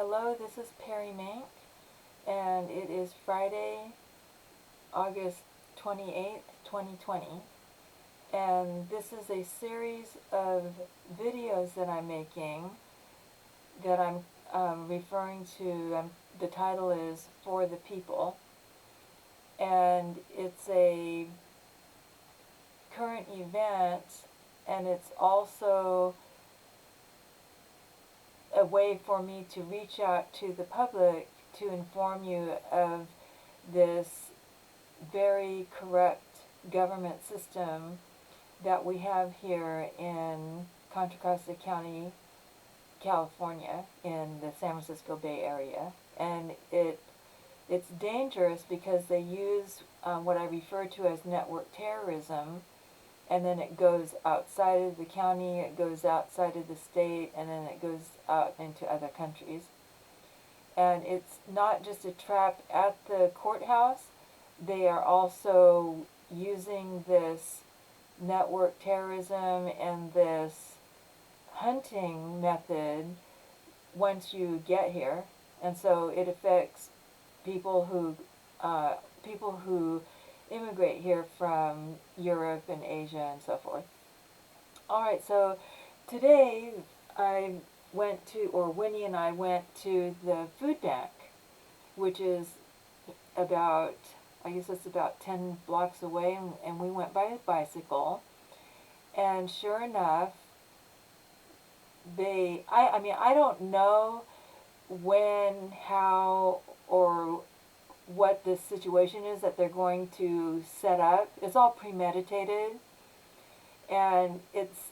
Hello, this is Perry Mink, and it is Friday, August 28th, 2020. And this is a series of videos that I'm making that I'm referring to. The title is For the People. And it's a current event, and it's also a way for me to reach out to the public to inform you of this very corrupt government system that we have here in Contra Costa County, California, in the San Francisco Bay Area. And it's dangerous because they use what I refer to as network terrorism, and then it goes outside of the county, it goes outside of the state, and then it goes out into other countries. And it's not just a trap at the courthouse, they are also using this network terrorism and this hunting method once you get here. And so it affects people who immigrate here from Europe and Asia and so forth. Alright, so today Winnie and I went to the food bank, which is about, I guess it's about 10 blocks away, and we went by a bicycle. And sure enough, I don't know when, how, or what the situation is that they're going to set up. It's all premeditated, and it's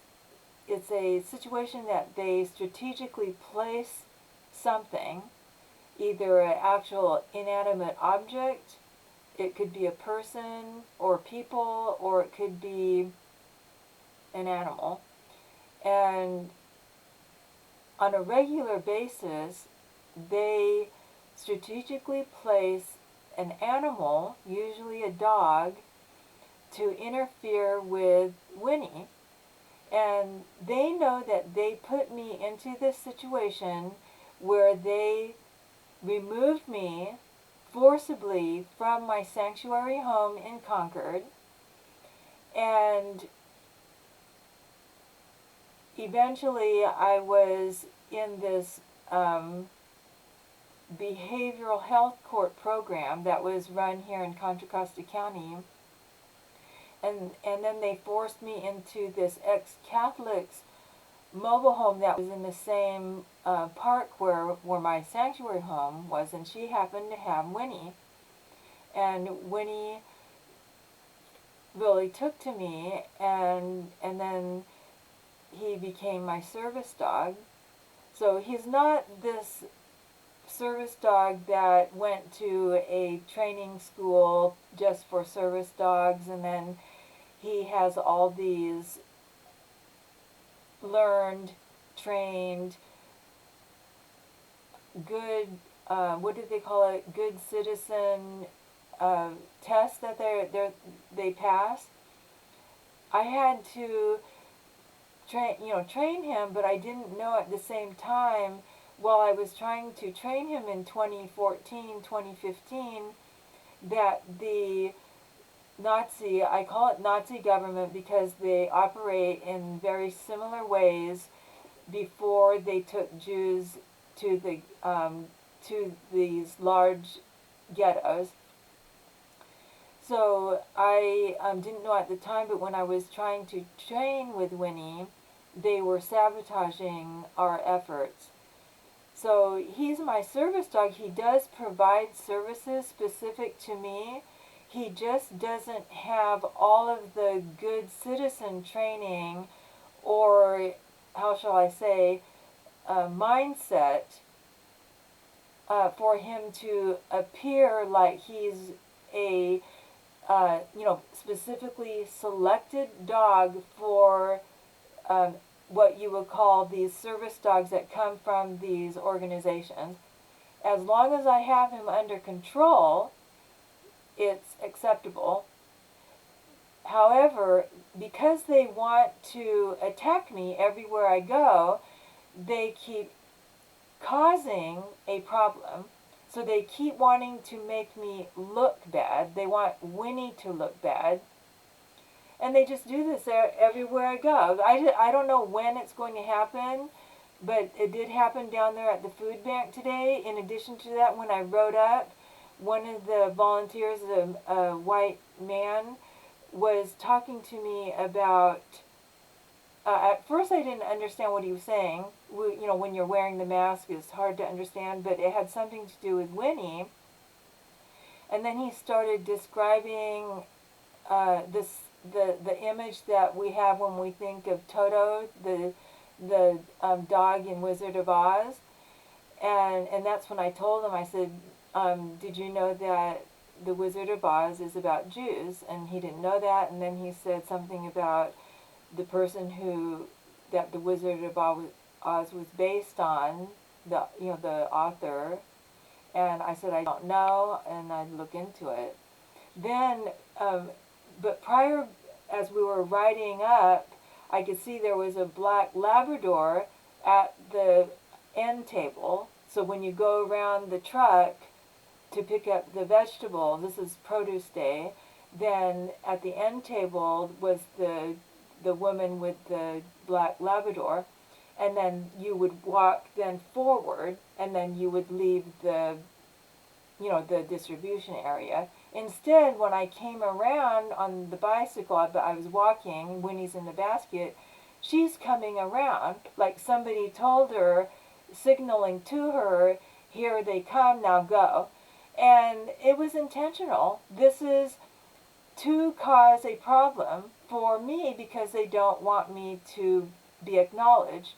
a situation that they strategically place something, either an actual inanimate object, it could be a person or people, or it could be an animal. And on a regular basis, they strategically place an animal, usually a dog, to interfere with Winnie. And they know that they put me into this situation where they removed me forcibly from my sanctuary home in Concord, and eventually I was in this behavioral health court program that was run here in Contra Costa County, and then they forced me into this ex-Catholic's mobile home that was in the same park where my sanctuary home was, and she happened to have Winnie. And Winnie really took to me, and then he became my service dog. So he's not this service dog that went to a training school just for service dogs, and then he has all these learned, trained, good, what do they call it, good citizen tests that they pass. I had to train him, but I didn't know at the same time, while I was trying to train him in 2014, 2015, that the Nazi, I call it Nazi government because they operate in very similar ways before they took Jews to these large ghettos. So I didn't know at the time, but when I was trying to train with Winnie, they were sabotaging our efforts. So he's my service dog. He does provide services specific to me. He just doesn't have all of the good citizen training, or how shall I say, mindset for him to appear like he's a specifically selected dog for what you would call these service dogs that come from these organizations. As long as I have him under control, it's acceptable. However, because they want to attack me everywhere I go, they keep causing a problem. So they keep wanting to make me look bad. They want Winnie to look bad. And they just do this everywhere I go. I don't know when it's going to happen, but it did happen down there at the food bank today. In addition to that, when I rode up, one of the volunteers, a white man, was talking to me about. At first, I didn't understand what he was saying. When you're wearing the mask, it's hard to understand, but it had something to do with Winnie. And then he started describing the image that we have when we think of Toto, the dog in Wizard of Oz. And that's when I told him, I said, did you know that the Wizard of Oz is about Jews? And he didn't know that. And then he said something about the person that the Wizard of Oz was based on, the author. And I said, I don't know, and I'd look into it. Then, but prior, as we were riding up, I could see there was a black Labrador at the end table. So when you go around the truck to pick up the vegetables, this is produce day, then at the end table was the woman with the black Labrador, and then you would walk then forward, and then you would leave the distribution area. Instead, when I came around on the bicycle, I was walking, Winnie's in the basket, she's coming around, like somebody told her, signaling to her, here they come, now go. And it was intentional. This is to cause a problem for me because they don't want me to be acknowledged.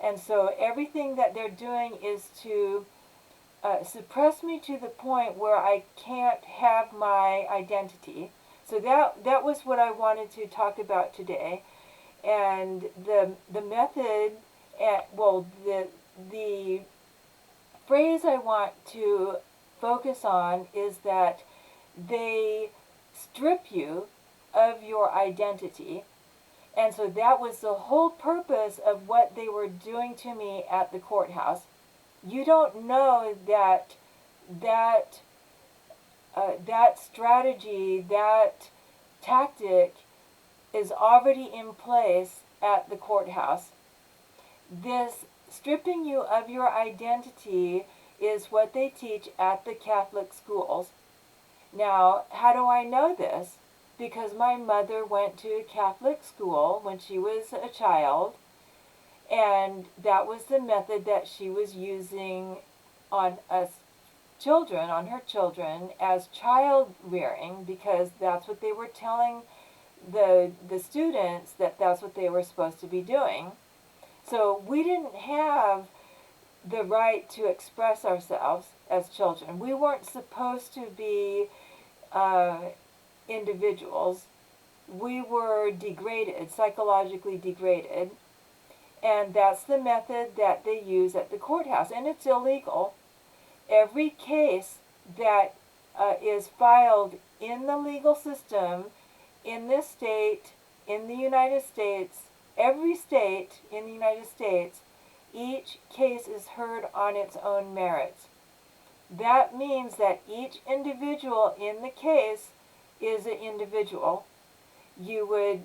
And so everything that they're doing is to suppress me to the point where I can't have my identity. So that was what I wanted to talk about today. And the method, the phrase I want to focus on is that they strip you of your identity. And so that was the whole purpose of what they were doing to me at the courthouse. You don't know that strategy, that tactic is already in place at the courthouse. This stripping you of your identity is what they teach at the Catholic schools. Now, how do I know this? Because my mother went to a Catholic school when she was a child, and that was the method that she was using on us children, on her children, as child rearing, because that's what they were telling the students, that's what they were supposed to be doing. So we didn't have the right to express ourselves as children. We weren't supposed to be individuals. We were degraded, psychologically degraded. And that's the method that they use at the courthouse. And it's illegal. Every case that is filed in the legal system in this state, in the United States, every state in the United States, each case is heard on its own merits. That means that each individual in the case is an individual. You would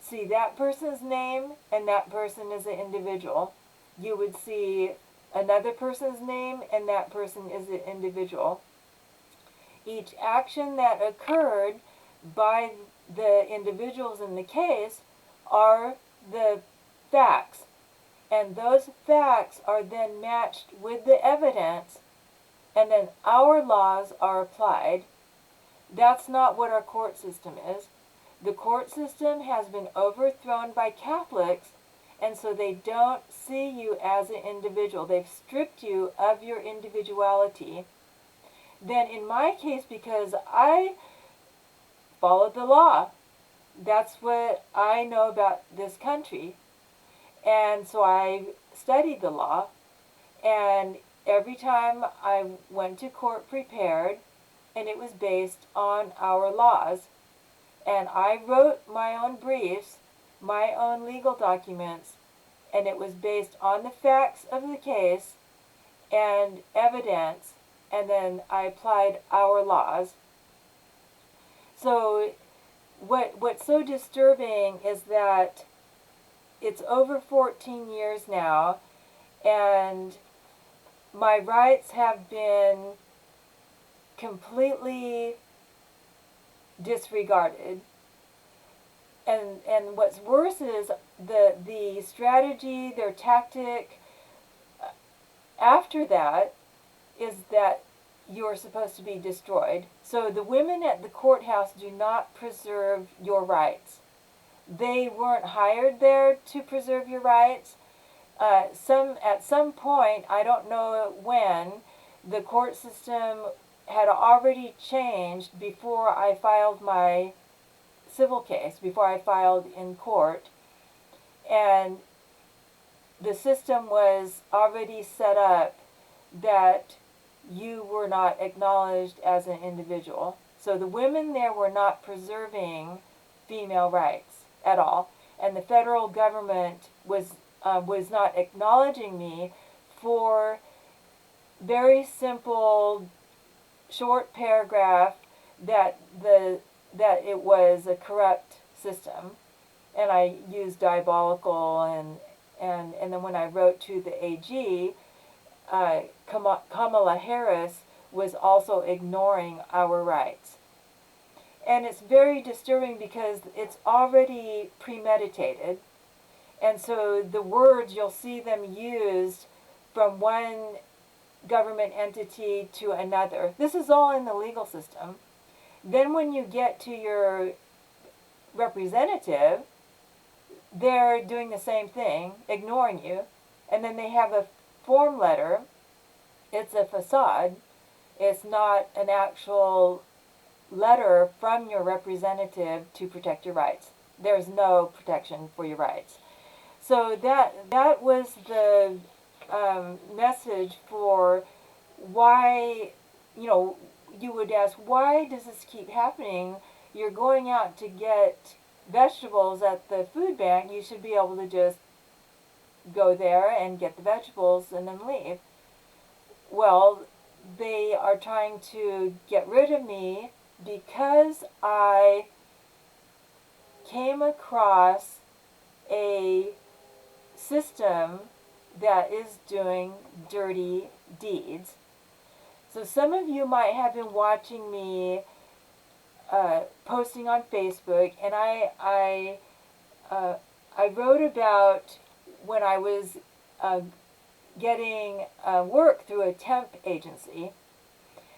see that person's name, and that person is an individual. You would see another person's name, and that person is an individual. Each action that occurred by the individuals in the case are the facts. And those facts are then matched with the evidence, and then our laws are applied. That's not what our court system is. The court system has been overthrown by Catholics, and so they don't see you as an individual. They've stripped you of your individuality. Then in my case, because I followed the law, that's what I know about this country. And so I studied the law, and every time I went to court prepared, and it was based on our laws. And I wrote my own briefs, my own legal documents, and it was based on the facts of the case and evidence, and then I applied our laws. So what's so disturbing is that it's over 14 years now, and my rights have been completely disregarded. And what's worse is the strategy, their tactic after that is that you're supposed to be destroyed. So the women at the courthouse do not preserve your rights. They weren't hired there to preserve your rights. At some point, I don't know when, the court system had already changed before I filed my civil case, before I filed in court, and the system was already set up that you were not acknowledged as an individual. So the women there were not preserving female rights at all, and the federal government was not acknowledging me for very simple, short paragraph that it was a corrupt system, and I used diabolical, and then when I wrote to the AG, Kamala Harris was also ignoring our rights. And it's very disturbing because it's already premeditated. And so the words, you'll see them used from one government entity to another. This is all in the legal system. Then when you get to your representative, they're doing the same thing, ignoring you. And then they have a form letter. It's a facade. It's not an actual letter from your representative to protect your rights. There's no protection for your rights. So that was the message for why, you would ask, why does this keep happening? You're going out to get vegetables at the food bank. You should be able to just go there and get the vegetables and then leave. Well, they are trying to get rid of me because I came across a system that is doing dirty deeds. So some of you might have been watching me posting on Facebook, and I wrote about when I was getting work through a temp agency.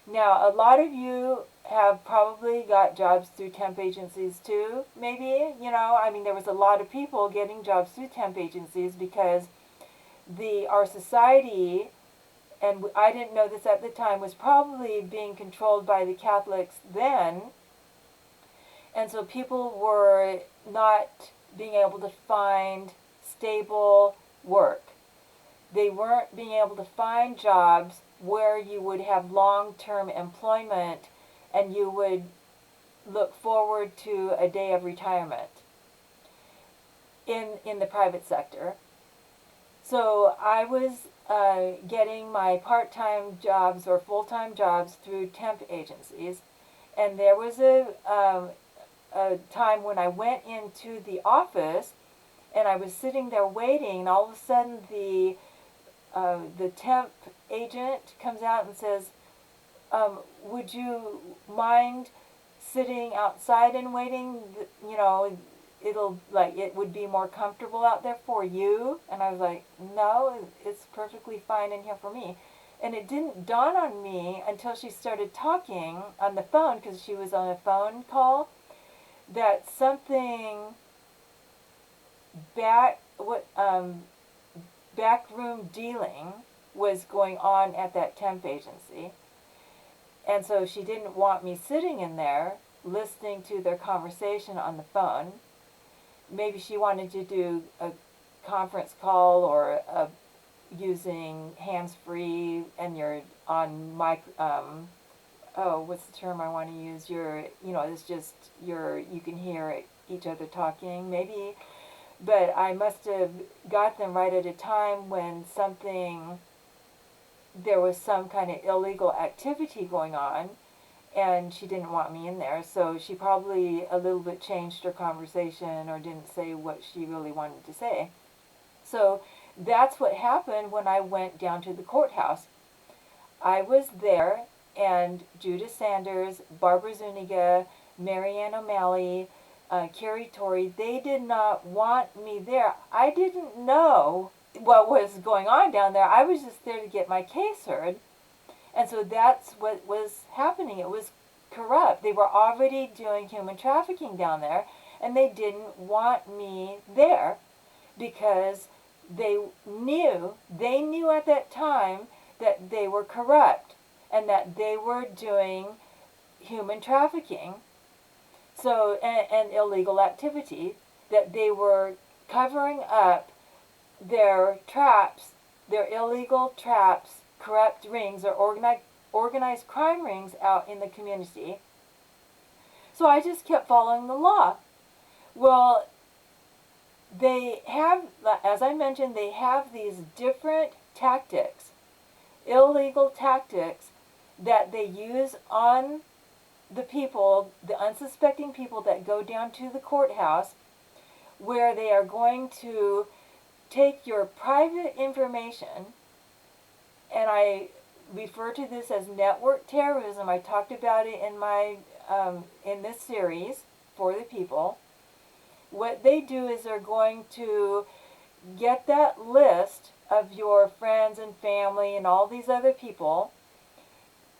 Now, a lot of you have probably got jobs through temp agencies too, maybe. There was a lot of people getting jobs through temp agencies because our society, and I didn't know this at the time, was probably being controlled by the Catholics then. And so people were not being able to find stable work. They weren't being able to find jobs where you would have long-term employment and you would look forward to a day of retirement in the private sector. So I was getting my part-time jobs or full-time jobs through temp agencies, and there was a time when I went into the office and I was sitting there waiting, and all of a sudden the temp agent comes out and says, would you mind sitting outside and waiting? It would be more comfortable out there for you. And I was like, no, it's perfectly fine in here for me. And it didn't dawn on me until she started talking on the phone, because she was on a phone call, that something backroom dealing was going on at that temp agency. And so she didn't want me sitting in there listening to their conversation on the phone. Maybe she wanted to do a conference call or using hands-free, and you're on what's the term I want to use? It's just you can hear each other talking, maybe. But I must have got them right at a time when something there was some kind of illegal activity going on, and she didn't want me in there. So she probably a little bit changed her conversation or didn't say what she really wanted to say. So that's what happened when I went down to the courthouse. I was there, and Judah Sanders, Barbara Zuniga, Marianne O'Malley, Carrie Torrey, they did not want me there. I didn't know what was going on down there. I was just there to get my case heard. And so that's what was happening. It was corrupt. They were already doing human trafficking down there, and they didn't want me there because they knew at that time that they were corrupt and that they were doing human trafficking, so and illegal activity, that they were covering up their traps, their illegal traps, corrupt rings, or organized crime rings out in the community. So I just kept following the law. Well, they have, as I mentioned, they have these different tactics, illegal tactics, that they use on the people, the unsuspecting people that go down to the courthouse, where they are going to take your private information, and I refer to this as network terrorism. I talked about it in my in this series for the people. What they do is they're going to get that list of your friends and family and all these other people,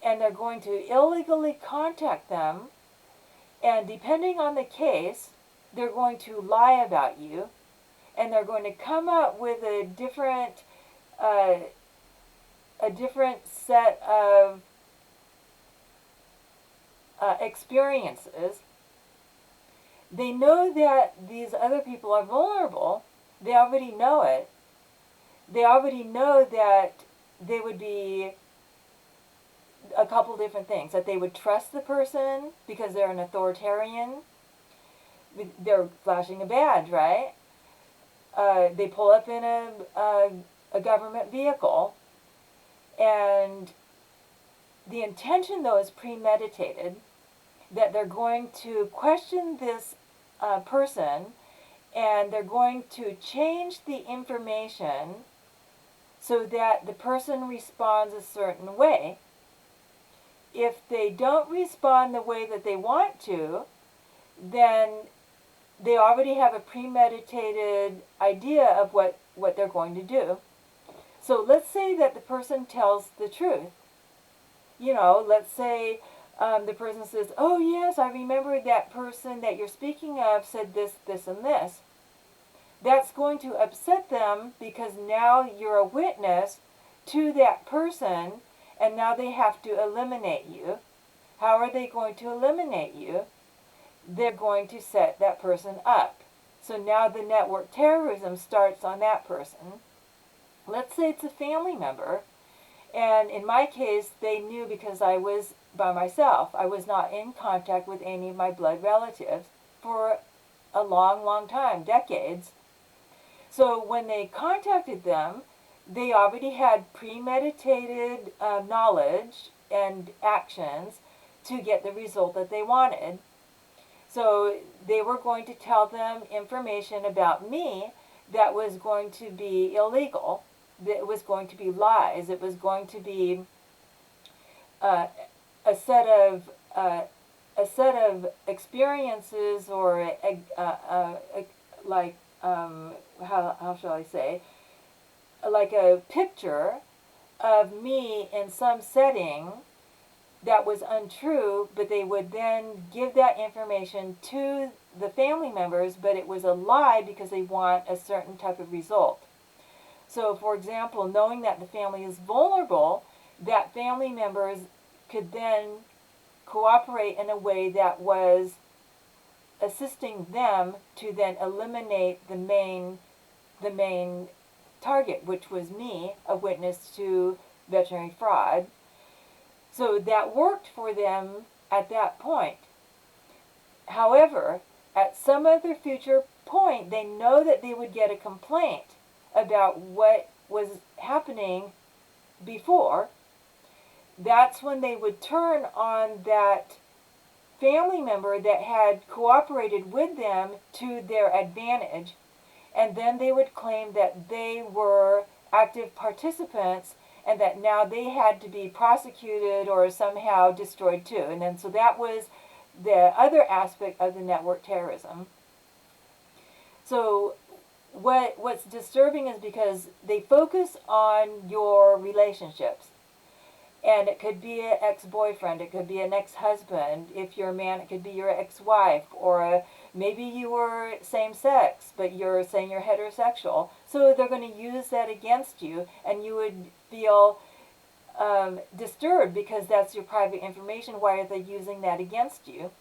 and they're going to illegally contact them, and depending on the case, they're going to lie about you, and they're going to come up with a different set of experiences. They know that these other people are vulnerable. They already know it. They already know that they would be a couple different things. That they would trust the person because they're an authoritarian. They're flashing a badge, right? They pull up in a government vehicle. And the intention, though, is premeditated. That they're going to question this person, and they're going to change the information so that the person responds a certain way. If they don't respond the way that they want to, then they already have a premeditated idea of what they're going to do. So let's say that the person tells the truth. You know, let's say the person says, oh yes, I remember that person that you're speaking of said this, this, and this. That's going to upset them because now you're a witness to that person, and now they have to eliminate you. How are they going to eliminate you? They're going to set that person up. So now the network terrorism starts on that person. Let's say it's a family member, and in my case, they knew because I was by myself. I was not in contact with any of my blood relatives for a long, long time, decades. So when they contacted them, they already had premeditated knowledge and actions to get the result that they wanted. So they were going to tell them information about me that was going to be illegal. That was going to be lies. It was going to be a set of experiences, or how shall I say, like a picture of me in some setting that was untrue, but they would then give that information to the family members, but it was a lie because they want a certain type of result. So, for example, knowing that the family is vulnerable, that family members could then cooperate in a way that was assisting them to then eliminate the main target, which was me, a witness to veterinary fraud. So that worked for them at that point. However, at some other future point, they know that they would get a complaint about what was happening before, that's when they would turn on that family member that had cooperated with them to their advantage. And then they would claim that they were active participants and that now they had to be prosecuted or somehow destroyed too. And then so that was the other aspect of the network terrorism. So what's disturbing is because they focus on your relationships. And it could be an ex-boyfriend, it could be an ex-husband. If you're a man, it could be your ex-wife, or maybe you were same-sex, but you're saying you're heterosexual. So they're going to use that against you, and you would feel disturbed because that's your private information. Why are they using that against you?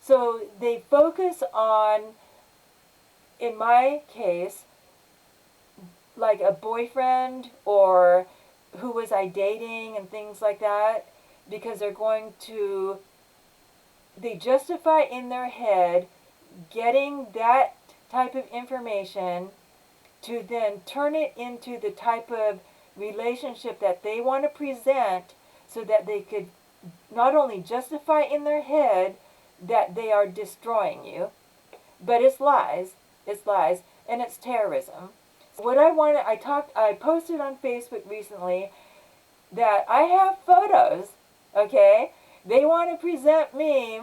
So they focus on, in my case, like a boyfriend or who was I dating and things like that, because they justify in their head getting that type of information to then turn it into the type of relationship that they want to present, so that they could not only justify in their head that they are destroying you, but it's lies, and it's terrorism. What I posted on Facebook recently that I have photos, okay? They want to present me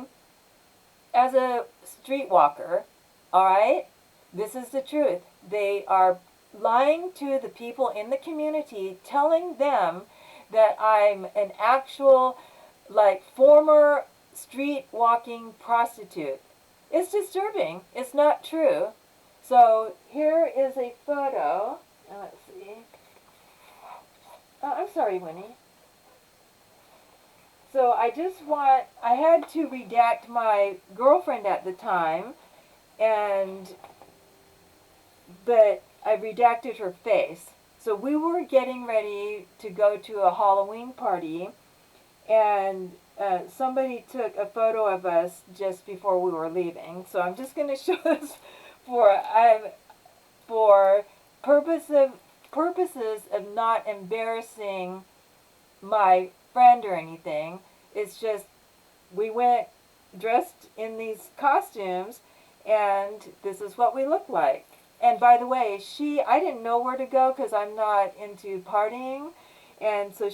as a streetwalker, all right? This is the truth. They are lying to the people in the community, telling them that I'm an actual, like, former street walking prostitute. It's disturbing. It's not true. So here is a photo. Let's see. I'm sorry, Winnie. So I had to redact my girlfriend at the time, but I redacted her face. So we were getting ready to go to a Halloween party, and somebody took a photo of us just before we were leaving. So I'm just going to show this for purposes of not embarrassing my friend or anything. It's just we went dressed in these costumes, and this is what we look like. And by the way, I didn't know where to go because I'm not into partying. And so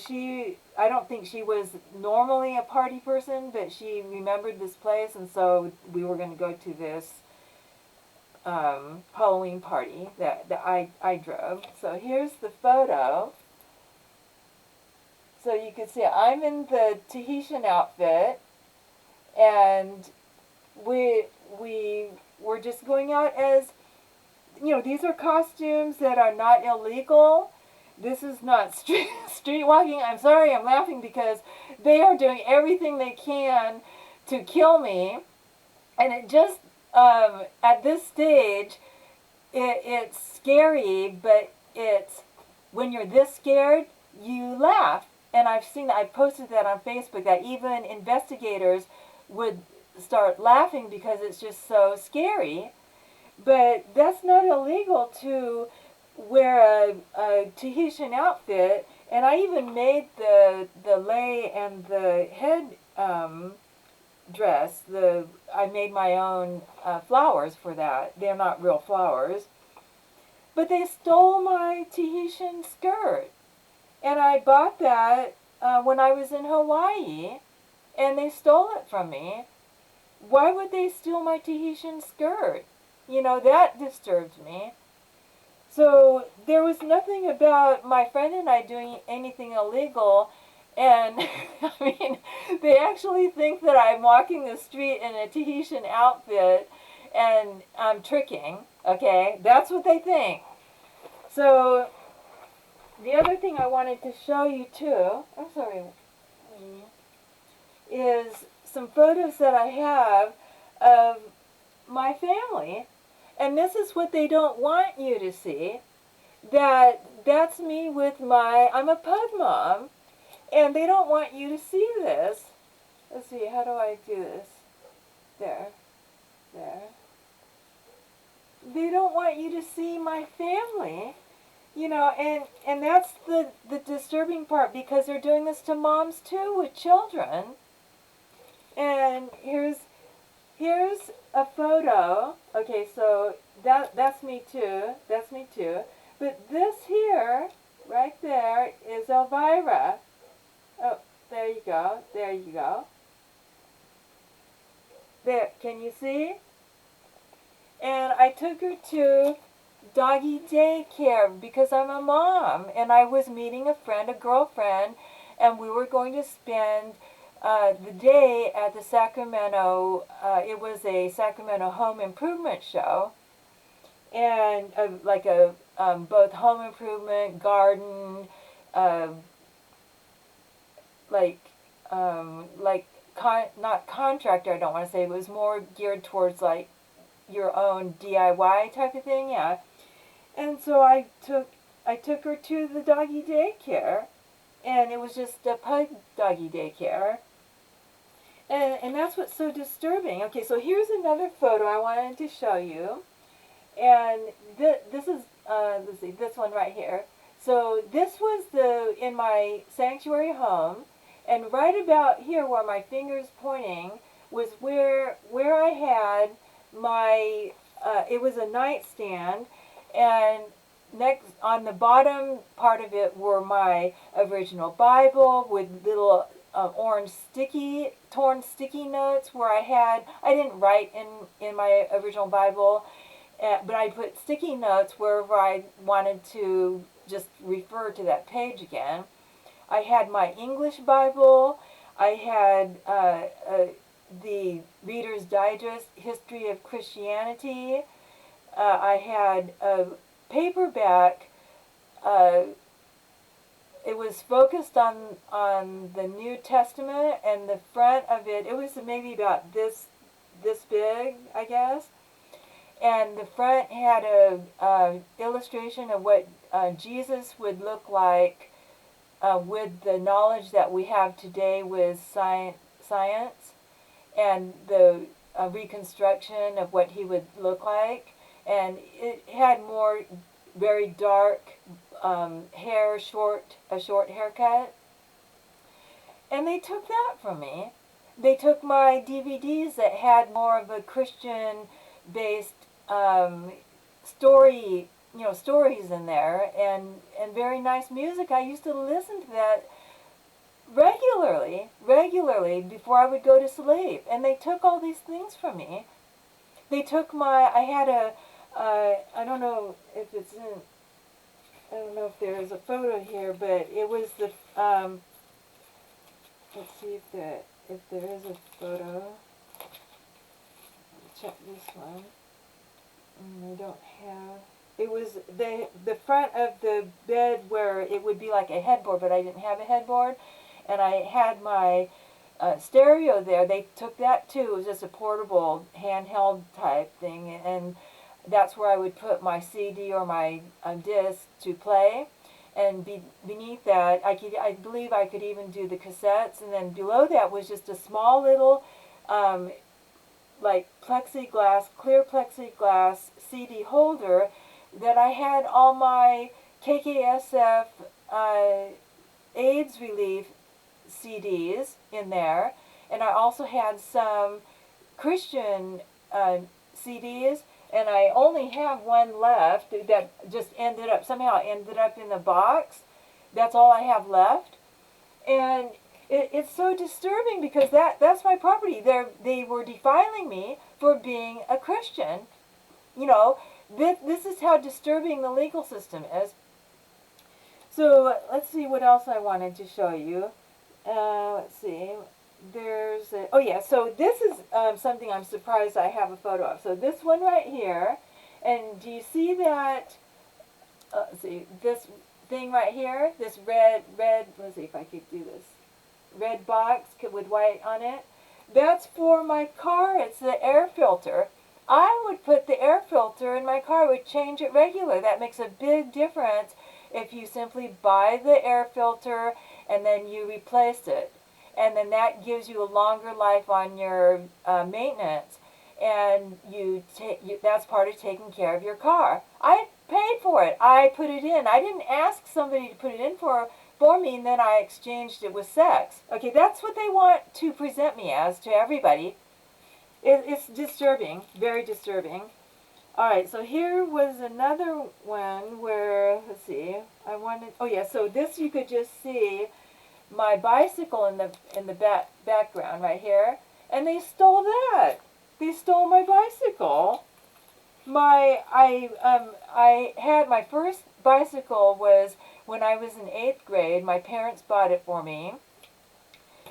I don't think she was normally a party person, but she remembered this place, and so we were going to go to this Halloween party that I drove. So here's the photo. So you can see I'm in the Tahitian outfit, and we were just going out as, these are costumes that are not illegal. This is not street walking. I'm sorry, I'm laughing because they are doing everything they can to kill me, and it just at this stage, it's scary, but when you're this scared, you laugh. And I posted that on Facebook, that even investigators would start laughing because it's just so scary. But that's not illegal to wear a Tahitian outfit, and I even made the lei and the head dress. I made my own flowers for that. They're not real flowers. But they stole my Tahitian skirt. And I bought that when I was in Hawaii, and they stole it from me. Why would they steal my Tahitian skirt? That disturbed me. So there was nothing about my friend and I doing anything illegal. And, I mean, they actually think that I'm walking the street in a Tahitian outfit and I'm tricking, okay? That's what they think. So the other thing I wanted to show you, too, is some photos that I have of my family. And this is what they don't want you to see. That's me with I'm a pug mom. And they don't want you to see this. Let's see, how do I do this? There. They don't want you to see my family. You know, and that's the disturbing part, because they're doing this to moms too with children. And here's a photo. Okay, so that's me too. That's me too. But this here, right there, is Elvira. Oh, there you go. There you go. There, can you see? And I took her to doggy daycare because I'm a mom, and I was meeting a friend, a girlfriend, and we were going to spend the day at the Sacramento. It was a Sacramento home improvement show, and like a both home improvement, garden, uh, like not contractor. I don't want to say. It was more geared towards like your own DIY type of thing. Yeah. And so I took her to the doggy daycare, and it was just a pug doggy daycare. And that's what's so disturbing. Okay, so here's another photo I wanted to show you. And this is, let's see, this one right here. So this was in my sanctuary home, and right about here where my finger's pointing was where I had my, it was a nightstand, and next on the bottom part of it were my original Bible with little orange torn sticky notes where I didn't write in my original Bible, but I put sticky notes wherever I wanted to just refer to that page again. I had my English Bible. I had the Reader's Digest History of Christianity. I had a paperback. Uh, it was focused on the New Testament, and the front of it was maybe about this big, I guess. And the front had a illustration of what Jesus would look like with the knowledge that we have today with science, and the reconstruction of what he would look like. And it had more very dark hair, a short haircut. And they took that from me. They took my DVDs that had more of a Christian-based story, stories in there, and very nice music. I used to listen to that regularly before I would go to sleep. And they took all these things from me. They took I had I don't know if it's in, I don't know if there is a photo here, but it was let's see if there is a photo. Check this one. I don't have. It was the front of the bed where it would be like a headboard, but I didn't have a headboard, and I had my stereo there. They took that too. It was just a portable handheld type thing, and that's where I would put my CD or my disc to play. And beneath that, I believe I could even do the cassettes, and then below that was just a small little like clear plexiglass CD holder that I had all my KKSF AIDS relief CDs in there, and I also had some Christian CDs, and I only have one left that just somehow ended up in the box. That's all I have left. And it's so disturbing because that's my property. They were defiling me for being a Christian. This is how disturbing the legal system is. So let's see what else I wanted to show you. Let's see. Oh yeah, so this is something I'm surprised I have a photo of. So this one right here, and do you see that, let's see, this thing right here, this red, let's see if I could do this, red box with white on it? That's for my car. It's the air filter. I would put the air filter in my car, would change it regularly. That makes a big difference if you simply buy the air filter and then you replace it. And then that gives you a longer life on your maintenance, and that's part of taking care of your car. paid for it. I put it in. I didn't ask somebody to put it in for me, and then I exchanged it with sex. Okay, that's what they want to present me as to everybody. It's disturbing, very disturbing. All right, so here was another one where, let's see, oh yeah, so this you could just see my bicycle in the background right here, and they stole that. They stole my bicycle. I had my first bicycle was when I was in 8th grade. My parents bought it for me.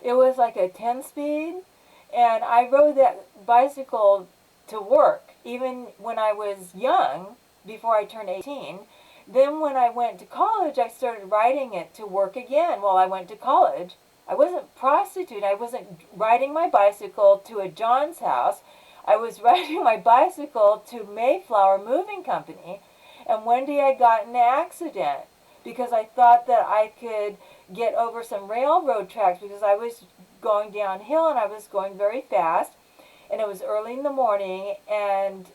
It was like a 10-speed, and I rode that bicycle to work, even when I was young, before I turned 18. Then when I went to college, I started riding it to work again while I went to college. I wasn't prostituting. I wasn't riding my bicycle to a John's house. I was riding my bicycle to Mayflower Moving Company. And one day I got in an accident because I thought that I could get over some railroad tracks because I was going downhill and I was going very fast. And it was early in the morning, and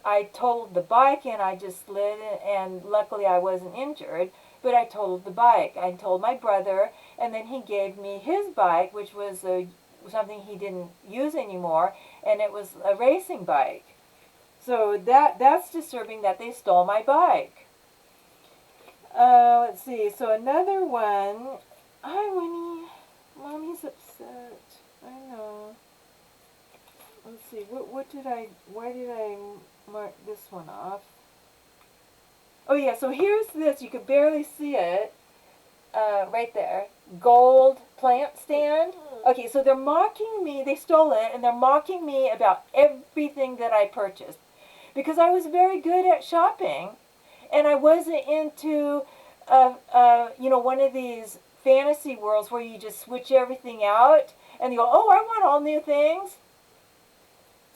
I totaled the bike, and I just slid, and luckily I wasn't injured, but I totaled the bike. I told my brother, and then he gave me his bike, which was something he didn't use anymore, and it was a racing bike. So that's disturbing that they stole my bike. Let's see, so another one. Hi, Winnie. Mommy's upset. I know. Let's see, why did I mark this one off? Oh yeah, so here's this, you could barely see it, right there. Gold plant stand. Okay, so they're mocking me, they stole it, and they're mocking me about everything that I purchased. Because I was very good at shopping, and I wasn't into, one of these fantasy worlds where you just switch everything out, and you go, oh, I want all new things.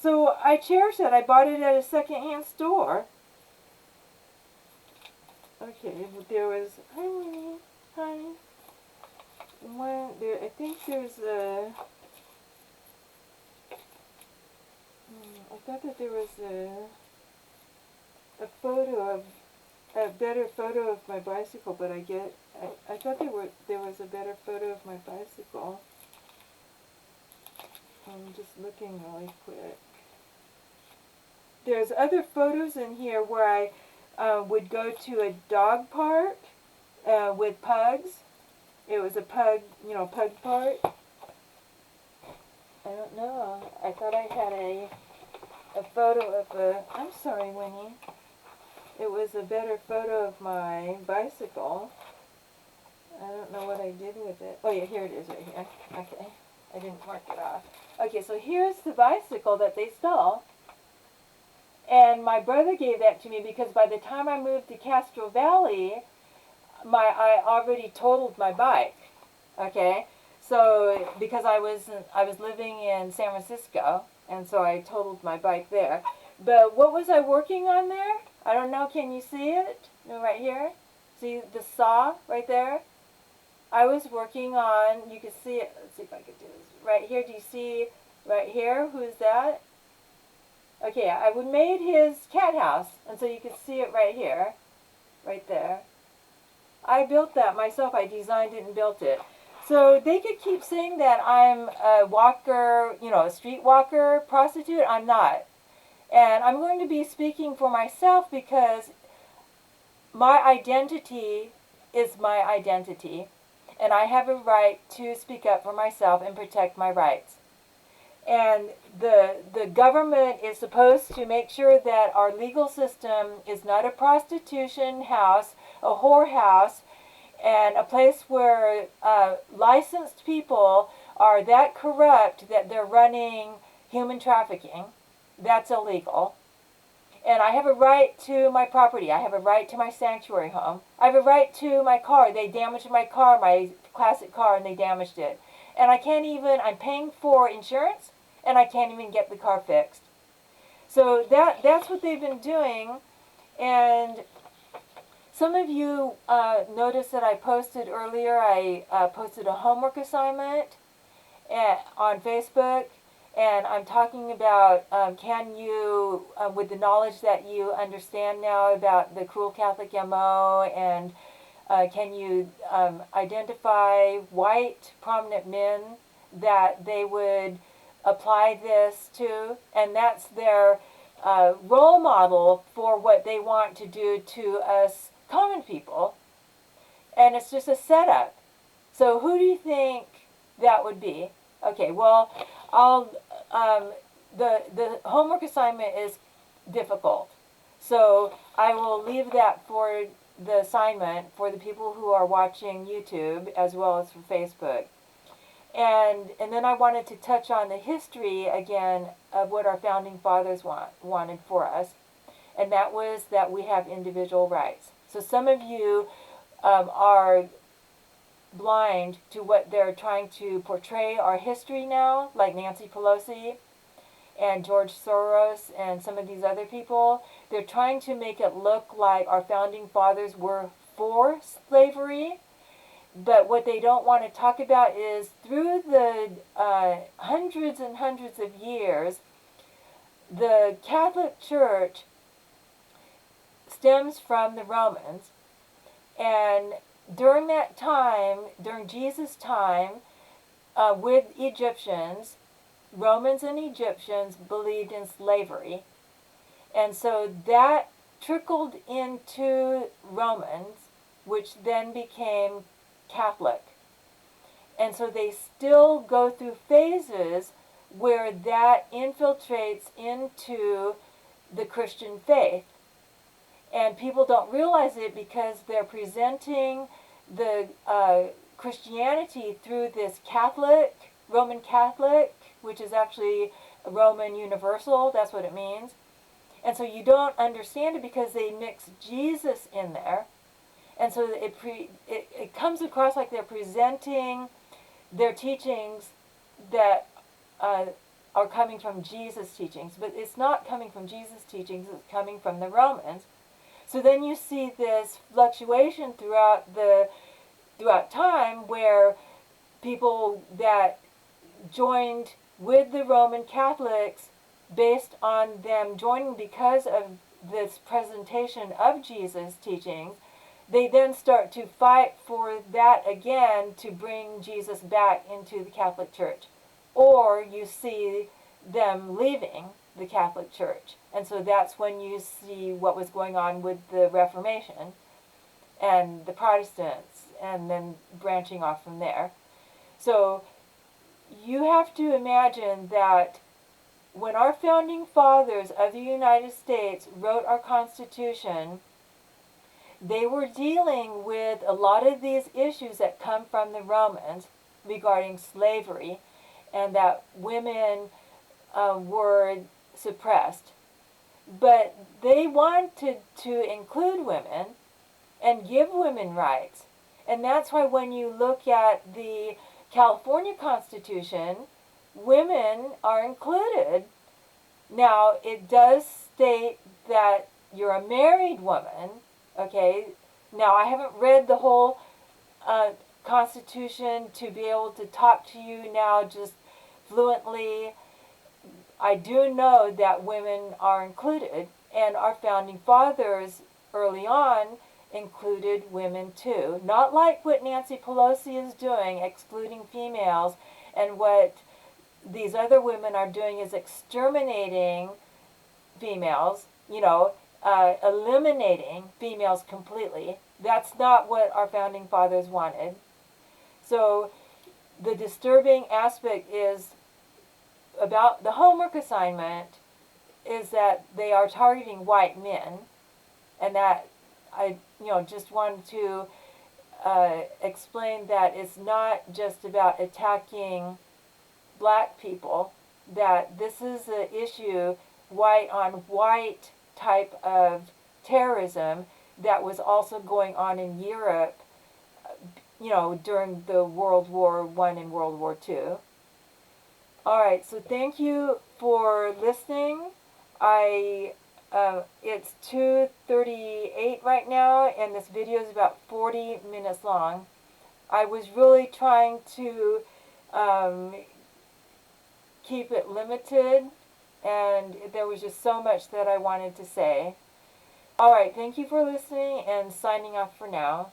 So I cherish that. I bought it at a secondhand store. Okay, there was, hi. One, there, I think there's I thought that there was a better photo of my bicycle, but I thought there was a better photo of my bicycle. I'm just looking really quick. There's other photos in here where I would go to a dog park with pugs. It was a pug park. I don't know. I thought I had a photo of I'm sorry, Winnie. It was a better photo of my bicycle. I don't know what I did with it. Oh yeah, here it is right here. Okay. I didn't mark it off. Okay, so here's the bicycle that they stole. And my brother gave that to me because by the time I moved to Castro Valley, I already totaled my bike. Okay, so because I was living in San Francisco, and so I totaled my bike there. But what was I working on there? I don't know. Can you see it? Right here. See the saw right there? I was working on. You can see it. Let's see if I could do this right here. Do you see right here? Who's that? Okay, I made his cat house, and so you can see it right here, right there. I built that myself. I designed it and built it. So they could keep saying that I'm a walker, a street walker, prostitute. I'm not. And I'm going to be speaking for myself because my identity is my identity, and I have a right to speak up for myself and protect my rights. And the government is supposed to make sure that our legal system is not a prostitution house, a whorehouse, and a place where licensed people are that corrupt that they're running human trafficking. That's illegal. And I have a right to my property. I have a right to my sanctuary home. I have a right to my car. They damaged my car, my classic car, and they damaged it. And I'm paying for insurance, and I can't even get the car fixed. So that's what they've been doing. And some of you noticed that I posted earlier, I posted a homework assignment on Facebook. And I'm talking about, can you, with the knowledge that you understand now about the cruel Catholic MO, and can you identify white prominent men that they would apply this to? And that's their role model for what they want to do to us common people. And it's just a setup. So who do you think that would be? Okay, well, I'll the homework assignment is difficult, so I will leave that for the assignment for the people who are watching YouTube as well as for Facebook. And then I wanted to touch on the history again of what our founding fathers wanted for us, and that was that we have individual rights. So some of you are blind to what they're trying to portray our history now, like Nancy Pelosi and George Soros and some of these other people. They're trying to make it look like our founding fathers were for slavery, but what they don't want to talk about is through the hundreds and hundreds of years, the Catholic Church stems from the Romans, and during that time, during Jesus' time, with Egyptians, Romans and Egyptians believed in slavery. And so that trickled into Romans, which then became Catholic. And so they still go through phases where that infiltrates into the Christian faith. And people don't realize it because they're presenting the Christianity through this Catholic, Roman Catholic, which is actually Roman Universal, that's what it means. And so you don't understand it because they mix Jesus in there. And so it comes across like they're presenting their teachings that are coming from Jesus' teachings. But it's not coming from Jesus' teachings, it's coming from the Romans. So then you see this fluctuation throughout time where people that joined with the Roman Catholics based on them joining because of this presentation of Jesus' teachings, they then start to fight for that again to bring Jesus back into the Catholic Church. Or you see them leaving the Catholic Church. And so that's when you see what was going on with the Reformation and the Protestants, and then branching off from there. So you have to imagine that when our founding fathers of the United States wrote our Constitution, they were dealing with a lot of these issues that come from the Romans regarding slavery, and that women were suppressed. But they wanted to include women and give women rights. And that's why when you look at the California Constitution, women are included. Now, it does state that you're a married woman, okay? Now, I haven't read the whole Constitution to be able to talk to you now just fluently. I do know that women are included, and our founding fathers early on included women too. Not like what Nancy Pelosi is doing, excluding females, and what these other women are doing is exterminating females, eliminating females completely. That's not what our founding fathers wanted. So the disturbing aspect is about the homework assignment is that they are targeting white men, and that I just wanted to explain that it's not just about attacking black people, that this is an issue, white on white type of terrorism that was also going on in Europe, during the World War I and World War II. Alright, so thank you for listening. It's 2:38 right now, and this video is about 40 minutes long. I was really trying to keep it limited, and there was just so much that I wanted to say. All right, thank you for listening and signing off for now.